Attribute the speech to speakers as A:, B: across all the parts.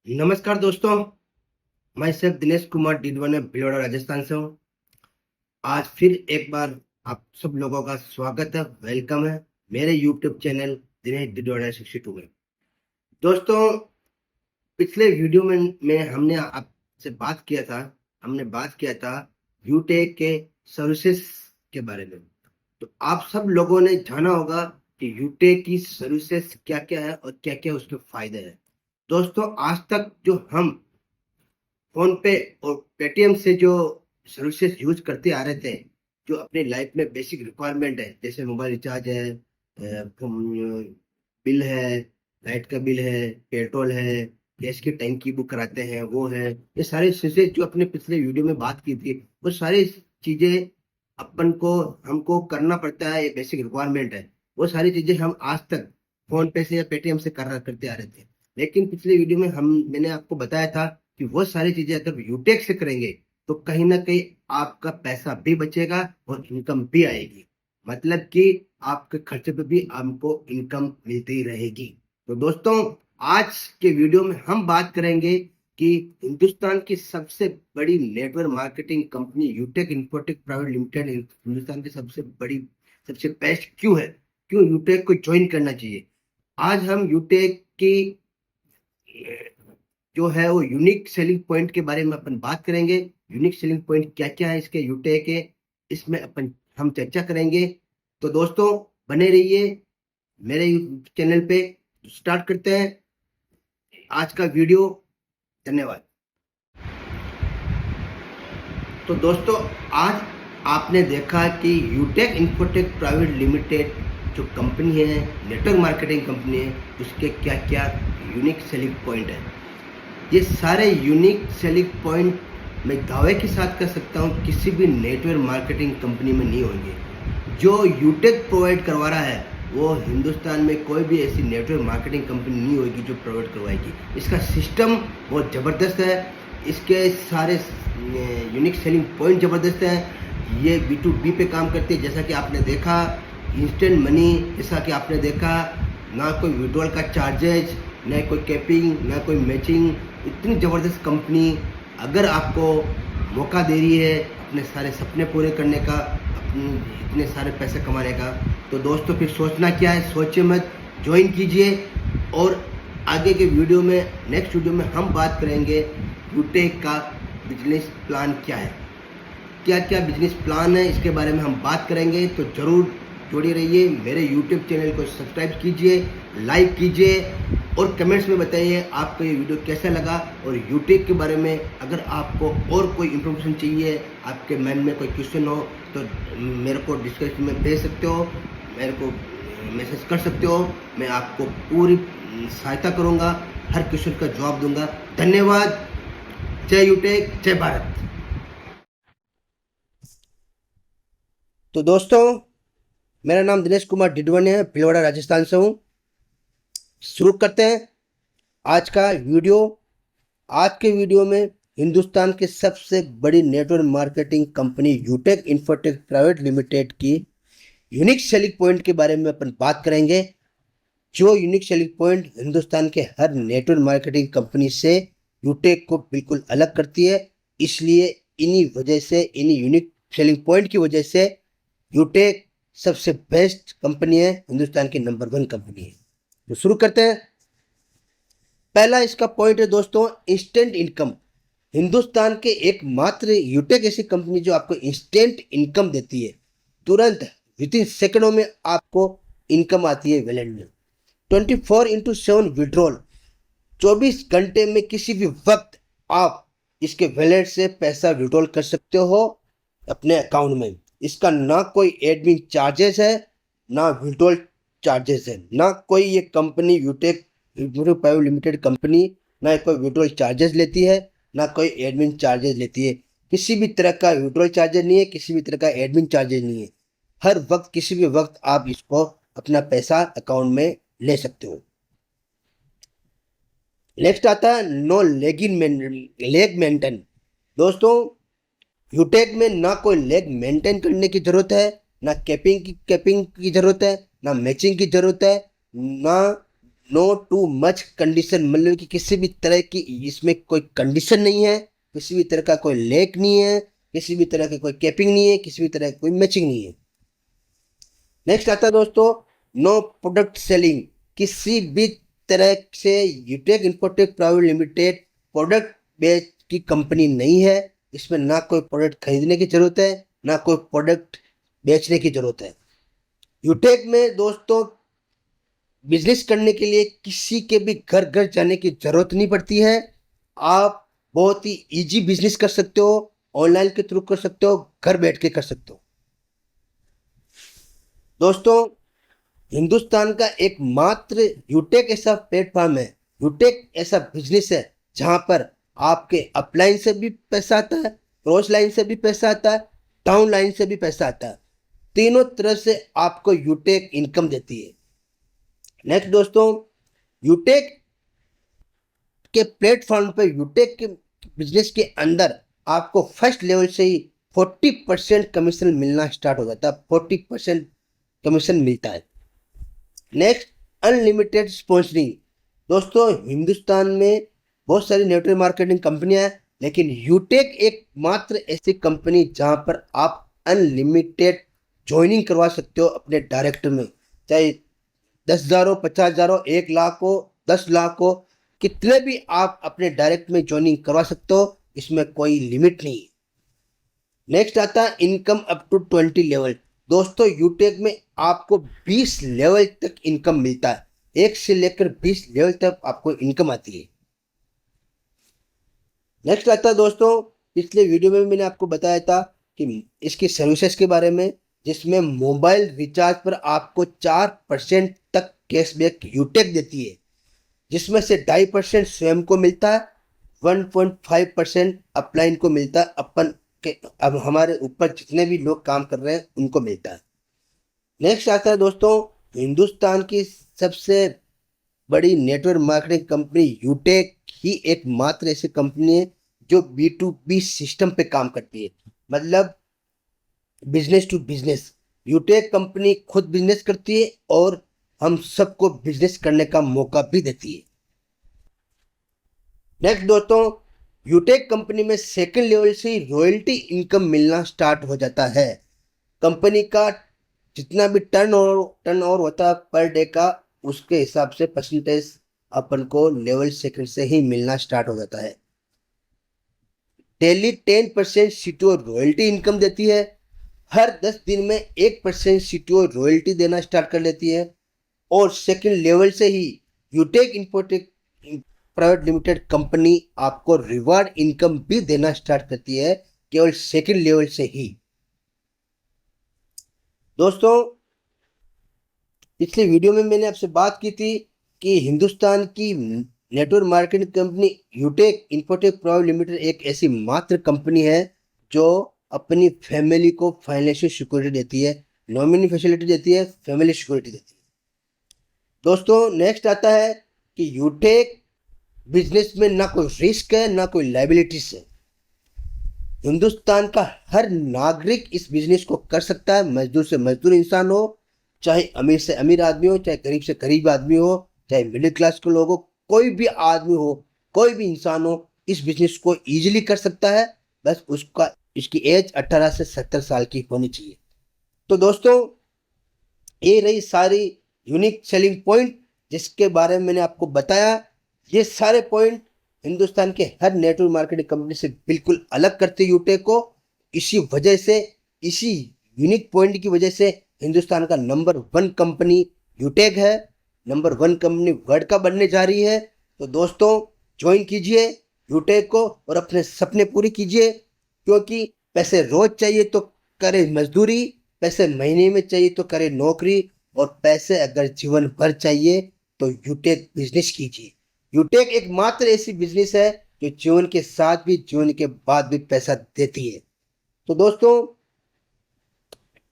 A: नमस्कार दोस्तों, मैं सिर्फ दिनेश कुमार डिडवाने भिलवाड़ा राजस्थान से हूँ। आज फिर एक बार आप सब लोगों का स्वागत है, वेलकम है मेरे यूट्यूब चैनल दिनेश डिडवाना 62 में। दोस्तों, पिछले वीडियो में हमने आपसे हमने बात किया था यूटेक के सर्विसेज के बारे में। तो आप सब लोगों ने जाना होगा कि यूटेक की सर्विसेज क्या-क्या है और क्या-क्या उसके फायदे हैं। दोस्तों, आज तक जो हम फ़ोन पे और पेटीएम से जो सर्विसेज़ यूज़ करते आ रहे थे, जो अपनी लाइफ़ में बेसिक रिक्वायरमेंट है, जैसे मोबाइल रिचार्ज है, बिल है, लाइट का बिल है, पेट्रोल है, गैस की टंकी बुक कराते हैं, वो है। ये सारी चीज़ें जो अपने पिछले वीडियो में बात की थी, वो सारी चीज़ें अपन को हमको करना पड़ता है, ये बेसिक रिक्वायरमेंट है। वो सारी चीज़ें हम आज तक फ़ोन पे से या पेटीएम से करते आ रहे थे। लेकिन पिछले वीडियो में मैंने आपको बताया था कि वो सारी चीज़ें अगर यूटेक से करेंगे, तो कहीं न कहीं आपका पैसा भी बचेगा और इनकम भी आएगी। मतलब कि आपके खर्चे पे भी आपको इनकम मिलती रहेगी। तो दोस्तों, आज के वीडियो में हम बात करेंगे कि हिंदुस्तान की सबसे बड़ी network marketing company यूटेक infotech private limited Hindustan की सबसे बेस्ट क्यों है? क्यों यूटेक को जॉइन करना चाहिए? आज हम यूटेक की जो है वो यूनिक सेलिंग पॉइंट के बारे में अपन बात करेंगे। यूनिक सेलिंग पॉइंट क्या-क्या है इसके यूटेक के, इसमें हम चर्चा करेंगे। तो दोस्तों, बने रहिए मेरे यूट्यूब चैनल पे। स्टार्ट करते हैं आज का वीडियो। धन्यवाद। तो दोस्तों, आज आपने देखा कि यूटेक इन्फोटेक प्राइवेट लिमिटेड जो कंपनी है, नेटवर्क मार्केटिंग कंपनी है, उसके क्या-क्या यूनिक सेलिंग पॉइंट है। ये सारे यूनिक सेलिंग पॉइंट मैं दावे के साथ कह सकता हूँ किसी भी नेटवर्क मार्केटिंग कंपनी में नहीं होंगे। जो यूटेक प्रोवाइड करवा रहा है, वो हिंदुस्तान में कोई भी ऐसी नेटवर्क मार्केटिंग कंपनी नहीं होगी जो प्रोवाइड करवाएगी। इसका सिस्टम बहुत ज़बरदस्त है, इसके सारे यूनिक सेलिंग पॉइंट ज़बरदस्त हैं। ये B2B पे काम करती है, जैसा कि आपने देखा इंस्टेंट मनी, जैसा कि आपने देखा ना कोई विड्रॉल का चार्जेज, ना कोई कैपिंग, ना कोई मैचिंग। इतनी ज़बरदस्त कंपनी अगर आपको मौका दे रही है अपने सारे सपने पूरे करने का, अपने इतने सारे पैसे कमाने का, तो दोस्तों फिर सोचना क्या है? सोचिए मत, ज्वाइन कीजिए। और आगे के वीडियो में, नेक्स्ट वीडियो में हम बात करेंगे यूटेक का बिजनेस प्लान क्या है, क्या क्या बिजनेस प्लान है, इसके बारे में हम बात करेंगे। तो ज़रूर जुड़े रहिए, मेरे यूट्यूब चैनल को सब्सक्राइब कीजिए, लाइक कीजिए और कमेंट्स में बताइए आपको ये वीडियो कैसा लगा। और यूटेक के बारे में अगर आपको और कोई इन्फॉर्मेशन चाहिए, आपके मन में कोई क्वेश्चन हो, तो मेरे को डिस्क्रिप्शन में भेज सकते हो, मेरे को मैसेज कर सकते हो। मैं आपको पूरी सहायता करूँगा, हर क्वेश्चन का जवाब दूंगा। धन्यवाद। जय यूटेक, जय भारत। तो दोस्तों, मेरा नाम दिनेश कुमार डिडवाने है, भिलवाड़ा राजस्थान से हूँ। शुरू करते हैं आज का वीडियो। आज के वीडियो में हिंदुस्तान की सबसे बड़ी network marketing company यूटेक infotech private limited की यूनिक सेलिंग पॉइंट के बारे में अपन बात करेंगे। जो यूनिक सेलिंग पॉइंट हिंदुस्तान के हर नेटवर्क मार्केटिंग कंपनी से यूटेक को बिल्कुल अलग करती है। इसलिए इन्हीं यूनिक सेलिंग पॉइंट की वजह से यूटेक सबसे बेस्ट कंपनी है, हिंदुस्तान की नंबर 1 कंपनी है। तो शुरू करते हैं। पहला इसका पॉइंट है दोस्तों, इंस्टेंट इनकम। हिंदुस्तान के एकमात्र यूटेक ऐसी कंपनी जो आपको इंस्टेंट इनकम देती है। तुरंत विद इन सेकंडों में आपको इनकम आती है वैलेट में। 24/7 विड्रॉल, 24 घंटे में किसी भी वक्त आप इसके वैलेट से पैसा विड्रॉल कर सकते हो अपने अकाउंट में। इसका ना कोई एडमिन चार्जेस है, ना विड्रॉल चार्जेस है, ना कोई ये कंपनी यूटेक प्राइवेट लिमिटेड कंपनी ना कोई विड्रॉल चार्जेस लेती है, ना कोई एडमिन चार्जेस लेती है। किसी भी तरह का विड्रॉल चार्जेस नहीं है, किसी भी तरह का एडमिन चार्जेस नहीं है। हर वक्त किसी भी वक्त आप इसको अपना पैसा अकाउंट में ले सकते हो। नेक्स्ट आता है नो लेग मेंटेन। दोस्तों, यूटेक में ना कोई लेग मेंटेन करने की जरूरत है, ना कैपिंग की जरूरत है, ना मैचिंग की जरूरत है, ना नो टू मच कंडीशन, मतलब कि किसी भी तरह की इसमें कोई कंडीशन नहीं है, किसी भी तरह का कोई लेक नहीं है, किसी भी तरह की कोई कैपिंग नहीं है, किसी भी तरह की कोई मैचिंग नहीं है। नेक्स्ट आता है दोस्तों, नो प्रोडक्ट सेलिंग। किसी भी तरह से यूटेक इन्फोटेक प्राइवेट लिमिटेड प्रोडक्ट बेच की कंपनी नहीं है। इसमें ना कोई प्रोडक्ट खरीदने की जरूरत है, ना कोई प्रोडक्ट बेचने की जरूरत है। यूटेक में दोस्तों बिजनेस करने के लिए किसी के भी घर घर जाने की जरूरत नहीं पड़ती है। आप बहुत ही इजी बिजनेस कर सकते हो, ऑनलाइन के थ्रू कर सकते हो, घर बैठ के कर सकते हो। दोस्तों हिंदुस्तान का एकमात्र यूटेक ऐसा प्लेटफॉर्म है, यूटेक ऐसा बिजनेस है जहां पर आपके अपलाइन से भी पैसा आता है, क्रॉस लाइन से भी पैसा आता है, डाउन लाइन से भी पैसा आता है। तीनों तरह से आपको यूटेक इनकम देती है। नेक्स्ट दोस्तों, यूटेक के प्लेटफॉर्म पर, यूटेक के बिजनेस के अंदर आपको फर्स्ट लेवल से ही 40% कमीशन मिलना स्टार्ट हो जाता है। 40% कमीशन मिलता है। Next, unlimited sponsoring. दोस्तों हिंदुस्तान में बहुत सारी नेटवर्क मार्केटिंग कंपनियां हैं, लेकिन यूटेक एक मात्र ऐसी कंपनी जहां पर आप अनलिमिटेड ज्वाइनिंग करवा सकते हो अपने डायरेक्टर में। चाहे 10,000 हो, 50,000 हो, 1 लाख हो, 10 लाख हो, कितने भी आप अपने डायरेक्ट में ज्वाइनिंग करवा सकते हो, इसमें कोई लिमिट नहीं है। नेक्स्ट आता है इनकम अप टू 20 लेवल। दोस्तों यूटेक में आपको 20 लेवल तक इनकम मिलता है। 1 से लेकर 20 लेवल तक आपको इनकम आती है। नेक्स्ट आता है दोस्तों, पिछले वीडियो में मैंने आपको बताया था कि इसकी सर्विसेज के बारे में, जिसमें मोबाइल रिचार्ज पर आपको 4% तक कैशबैक यूटेक देती है, जिसमें से 2.5% स्वयं को मिलता है, 1.5% अपलाइन को मिलता है। अपन के अब हमारे ऊपर जितने भी लोग काम कर रहे हैं उनको मिलता है। नेक्स्ट आता है दोस्तों, हिंदुस्तान की सबसे बड़ी नेटवर्क मार्केटिंग कंपनी यूटेक ही एकमात्र ऐसी कंपनी है जो B2B सिस्टम पे काम करती है, मतलब बिजनेस टू बिजनेस। यूटेक कंपनी खुद बिजनेस करती है और हम सबको बिजनेस करने का मौका भी देती है। नेक्स्ट दोस्तों, यूटेक कंपनी में सेकंड लेवल से ही रॉयल्टी इनकम मिलना स्टार्ट हो जाता है। कंपनी का जितना भी टर्न ओवर होता है पर डे का, उसके हिसाब से परसेंटेज अपन को लेवल सेकंड से ही मिलना स्टार्ट हो जाता है। डेली 10% सीटीओ रॉयल्टी इनकम देती है। हर 10 दिन में 1% सीटीओ रॉयल्टी देना स्टार्ट कर लेती है। और सेकंड लेवल से ही यूटेक इन्फोटेक प्राइवेट लिमिटेड कंपनी आपको रिवार्ड इनकम भी देना स्टार्ट करती है, केवल सेकंड लेवल से ही। दोस्तों पिछले वीडियो में मैंने आपसे बात की थी कि हिंदुस्तान की network marketing company यूटेक infotech private limited एक ऐसी मात्र कंपनी है जो अपनी फैमिली को फाइनेंशियल सिक्योरिटी देती है, नॉमिनी फैसिलिटी देती है, फैमिली सिक्योरिटी देती है। दोस्तों नेक्स्ट आता है कि यूटेक बिजनेस में ना कोई रिस्क है, ना कोई लाइबिलिटीज है। हिंदुस्तान का हर नागरिक इस बिजनेस को कर सकता है। मजदूर से मजदूर इंसान हो, चाहे अमीर से अमीर आदमी हो, चाहे गरीब से गरीब आदमी हो, चाहे मिडिल क्लास के लोग हो, कोई भी आदमी हो, कोई भी इंसान हो, इस बिजनेस को इजीली कर सकता है। बस इसकी एज 18 से 70 साल की होनी चाहिए। तो दोस्तों ये रही सारी यूनिक सेलिंग पॉइंट जिसके बारे में मैंने आपको बताया। ये सारे पॉइंट हिंदुस्तान के हर नेटवर्क मार्केटिंग कंपनी से बिल्कुल अलग करते यूटेक को। इसी वजह से, इसी यूनिक पॉइंट की वजह से हिंदुस्तान का नंबर 1 कंपनी यूटेक है, नंबर 1 कंपनी वर्ल्ड का बनने जा रही है। तो दोस्तों ज्वाइन कीजिए यूटेक को और अपने सपने पूरे कीजिए, क्योंकि पैसे रोज चाहिए तो करे मजदूरी, पैसे महीने में चाहिए तो करे नौकरी, और पैसे अगर जीवन भर चाहिए तो यूटेक बिजनेस कीजिए। यूटेक एक मात्र ऐसी बिजनेस है जो जीवन के साथ भी, जीवन के बाद भी पैसा देती है। तो दोस्तों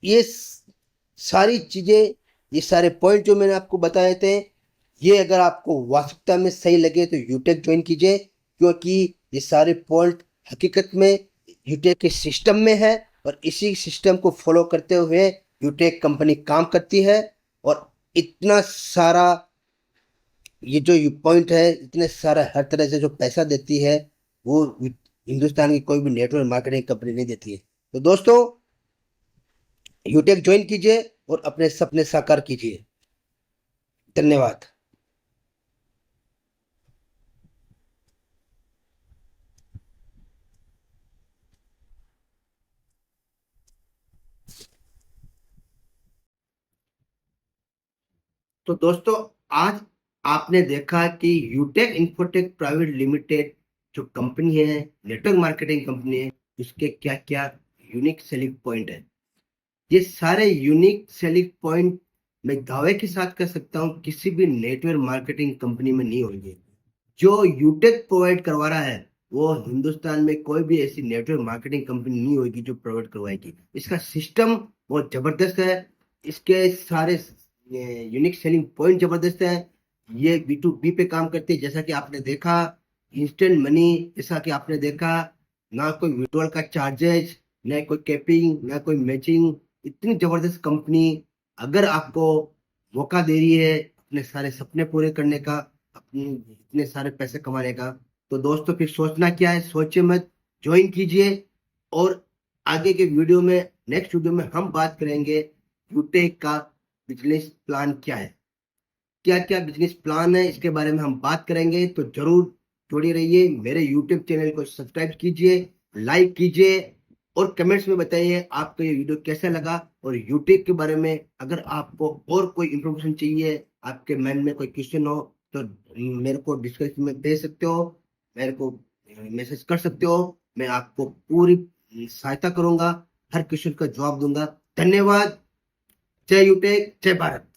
A: ये सारी चीजें, ये सारे पॉइंट जो मैंने आपको बताए थे, ये अगर आपको वास्तविकता में सही लगे तो यूटेक ज्वाइन कीजिए, क्योंकि ये सारे पॉइंट हकीकत में यूटेक के सिस्टम में है और इसी सिस्टम को फॉलो करते हुए यूटेक कंपनी काम करती है। और इतना सारा ये जो पॉइंट है, इतने सारा हर तरह से जो पैसा देती है, वो हिंदुस्तान की कोई भी नेटवर्क मार्केटिंग कंपनी नहीं देती है। तो दोस्तों, यूटेक ज्वाइन कीजिए और अपने सपने साकार कीजिए। धन्यवाद। तो दोस्तों, आज आपने देखा कि यूटेक इन्फोटेक प्राइवेट लिमिटेड जो कंपनी है, नेटवर्क मार्केटिंग कंपनी है, उसके क्या क्या यूनिक सेलिंग पॉइंट है। ये सारे यूनिक सेलिंग पॉइंट मैं दावे के साथ कह सकता हूँ किसी भी नेटवर्क मार्केटिंग कंपनी में नहीं होंगे। जो यूटेक प्रोवाइड करवा रहा है, वो हिंदुस्तान में कोई भी ऐसी नेटवर्क मार्केटिंग कंपनी नहीं होगी जो प्रोवाइड करवाएगी। इसका सिस्टम बहुत जबरदस्त है। इसके सारे यूनिक सेलिंग पॉइंट जबरदस्त है। ये बी टू बी पे काम करती है, जैसा कि आपने देखा। इंस्टेंट मनी, जैसा कि आपने देखा। ना कोई विड्रॉल का चार्जेस, ना कोई कैपिंग, ना कोई मैचिंग। इतनी जबरदस्त कंपनी अगर आपको मौका दे रही है अपने सारे सपने पूरे करने का, अपने इतने सारे पैसे कमाने का, तो दोस्तों फिर सोचना क्या है? सोचिए मत, ज्वाइन कीजिए। और आगे के वीडियो में, नेक्स्ट वीडियो में हम बात करेंगे यूटेक का बिजनेस प्लान क्या है। क्या क्या बिजनेस प्लान है, इसके बारे में हम बात करेंगे। तो जरूर जुड़े रहिए। मेरे यूट्यूब चैनल को सब्सक्राइब कीजिए, लाइक कीजिए और कमेंट्स में बताइए आपको ये वीडियो कैसा लगा। और यूट्यूब के बारे में अगर आपको और कोई इंफॉर्मेशन चाहिए, आपके मन में कोई क्वेश्चन हो, तो मेरे को डिस्क्रिप्शन में भेज सकते हो, मेरे को मैसेज कर सकते हो। मैं आपको पूरी सहायता करूंगा, हर क्वेश्चन का जवाब दूंगा। धन्यवाद। जय यूटेक, जय भारत।